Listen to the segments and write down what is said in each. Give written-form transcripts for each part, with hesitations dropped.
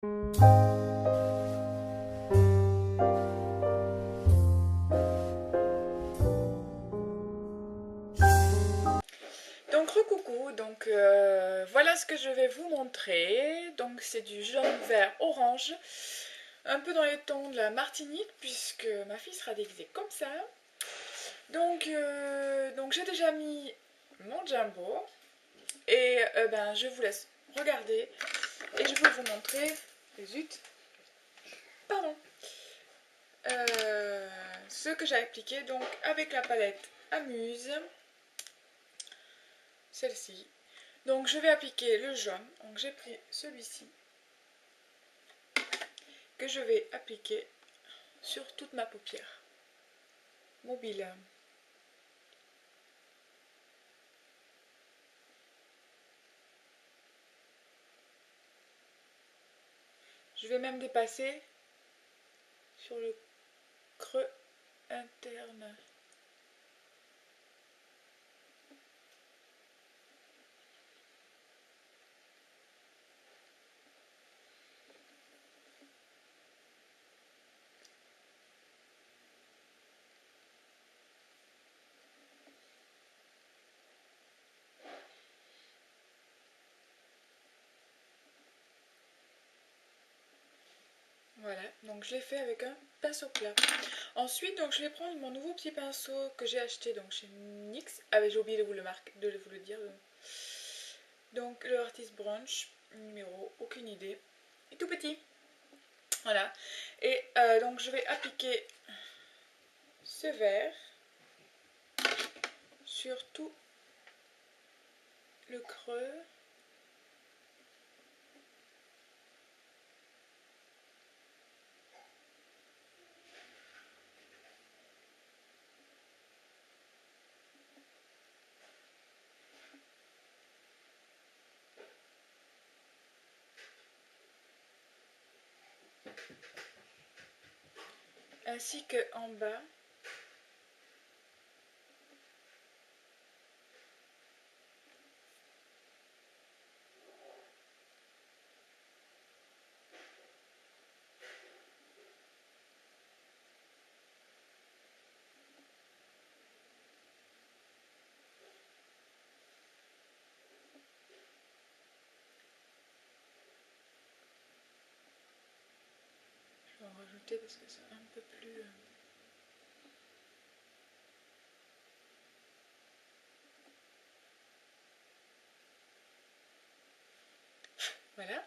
Donc recoucou, voilà ce que je vais vous montrer. Donc c'est du jaune, vert, orange, un peu dans les tons de la Martinique puisque ma fille sera déguisée comme ça. Donc j'ai déjà mis mon jumbo et je vous laisse regarder et je vais vous montrer, zut, pardon, ce que j'ai appliqué donc avec la palette Amuse, celle-ci. Donc je vais appliquer le jaune, donc j'ai pris celui-ci que je vais appliquer sur toute ma paupière mobile. Je vais même dépasser sur le creux interne. Voilà, donc je l'ai fait avec un pinceau plat. Ensuite, donc je vais prendre mon nouveau petit pinceau que j'ai acheté donc chez NYX. Ah mais j'ai oublié de vous le dire. Donc le Artist Brunch, numéro, aucune idée. Et tout petit. Voilà. Et donc je vais appliquer ce vert sur tout le creux. Ainsi que en bas. Je vais en rajouter parce que c'est un peu plus... Voilà.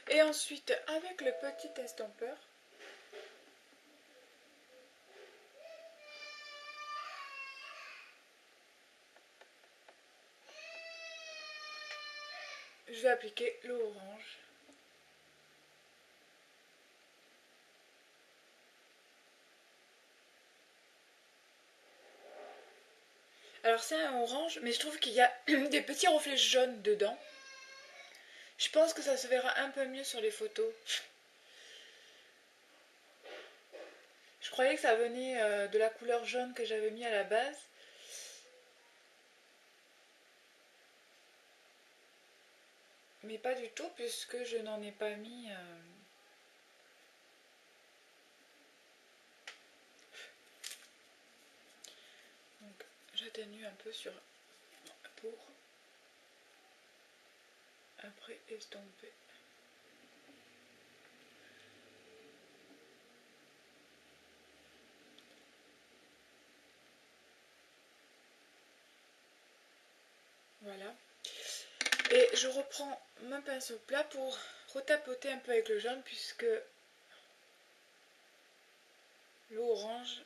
Et ensuite, avec le petit estompeur, je vais appliquer l'orange. Alors c'est un orange, mais je trouve qu'il y a des petits reflets jaunes dedans. Je pense que ça se verra un peu mieux sur les photos. Je croyais que ça venait de la couleur jaune que j'avais mis à la base. Mais pas du tout puisque je n'en ai pas mis... Donc j'atténue un peu pour après estomper. Voilà. Et je reprends mon pinceau plat pour retapoter un peu avec le jaune puisque l'orange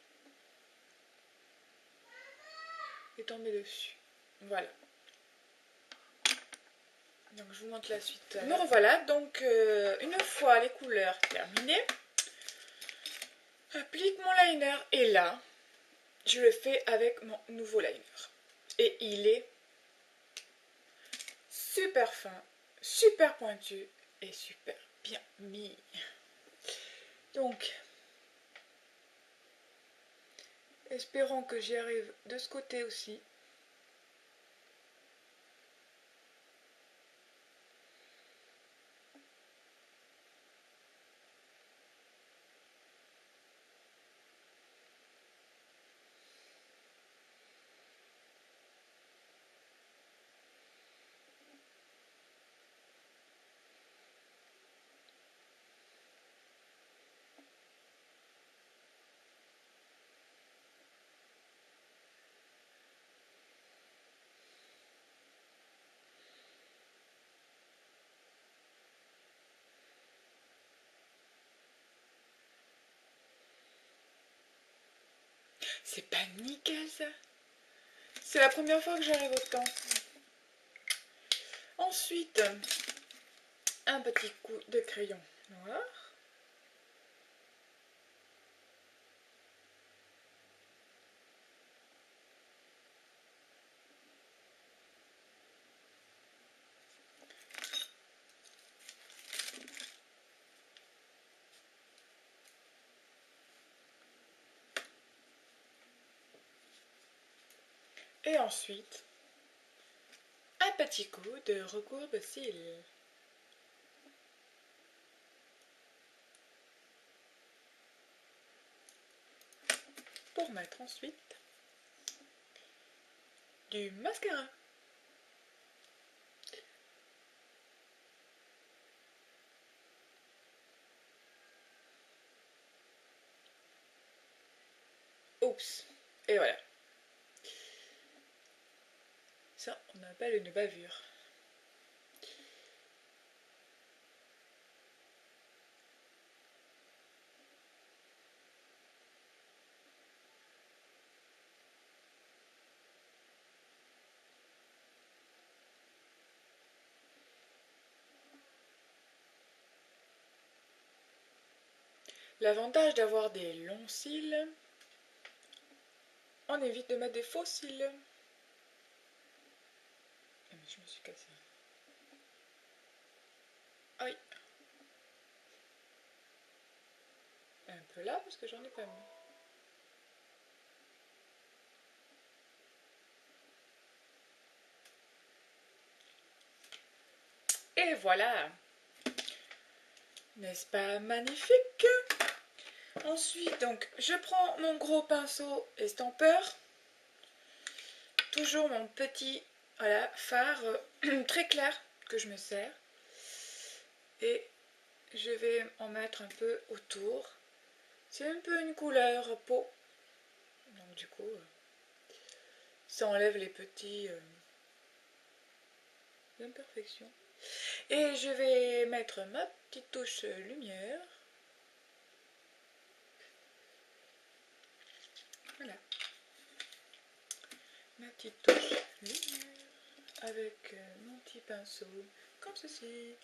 est tombé dessus. Voilà. Donc je vous montre la suite. Me revoilà. Donc une fois les couleurs terminées, j'applique mon liner et là, je le fais avec mon nouveau liner. Et il est super fin, super pointu et super bien mis. Donc, espérons que j'y arrive de ce côté aussi. nickel ça. C'est la première fois que j'arrive au temps. Ensuite, un petit coup de crayon noir. Et ensuite, un petit coup de recourbe-cils. Pour mettre ensuite du mascara. Oups. Et voilà. Ça, on appelle une bavure. L'avantage d'avoir des longs cils, on évite de mettre des faux cils. Ah, mais je me suis cassée. Aïe. Un peu là parce que j'en ai pas mis. Et voilà. N'est-ce pas magnifique? Ensuite, donc, je prends mon gros pinceau estampeur. Toujours mon petit voilà, fard très clair que je me sers. Et je vais en mettre un peu autour. C'est un peu une couleur peau. Donc du coup, ça enlève les petits imperfections. Et je vais mettre ma petite touche lumière. Voilà. Ma petite touche lumière avec mon petit pinceau comme ceci.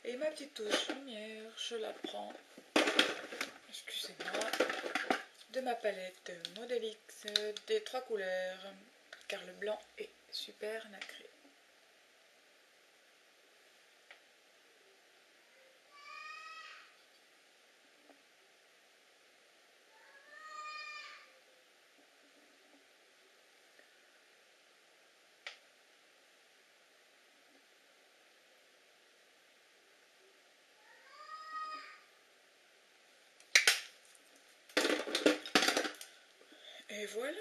Et ma petite touche lumière, je la prends, excusez-moi, de ma palette Model X des 3 couleurs, car le blanc est super nacré. Et voilà.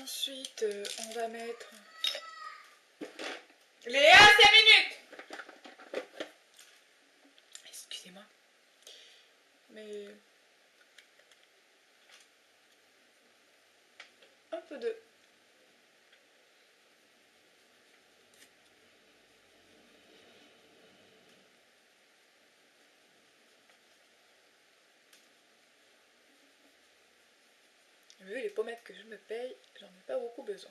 Ensuite, on va mettre... Léa, 5 minutes! Excusez-moi. Mais... un peu de... Vu les pommettes que je me paye, j'en ai pas beaucoup besoin.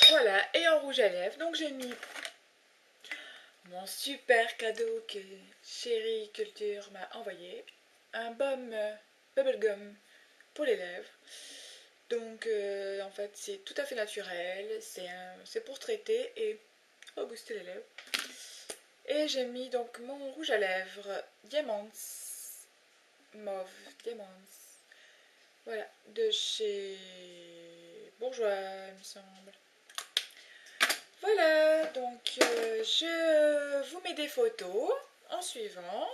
Voilà, et en rouge à lèvres, donc j'ai mis mon super cadeau que Chérie Culture m'a envoyé. Un baume bubblegum pour les lèvres. Donc en fait c'est tout à fait naturel, c'est pour traiter et rebooster les lèvres. Et j'ai mis donc mon rouge à lèvres Diamonds, mauve Diamonds. Voilà, de chez Bourjois il me semble. Voilà, donc je vous mets des photos en suivant.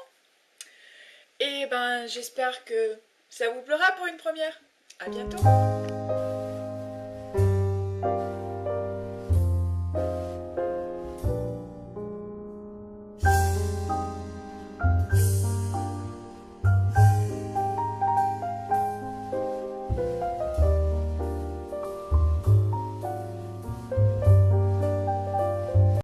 Et ben j'espère que ça vous plaira pour une première. À bientôt!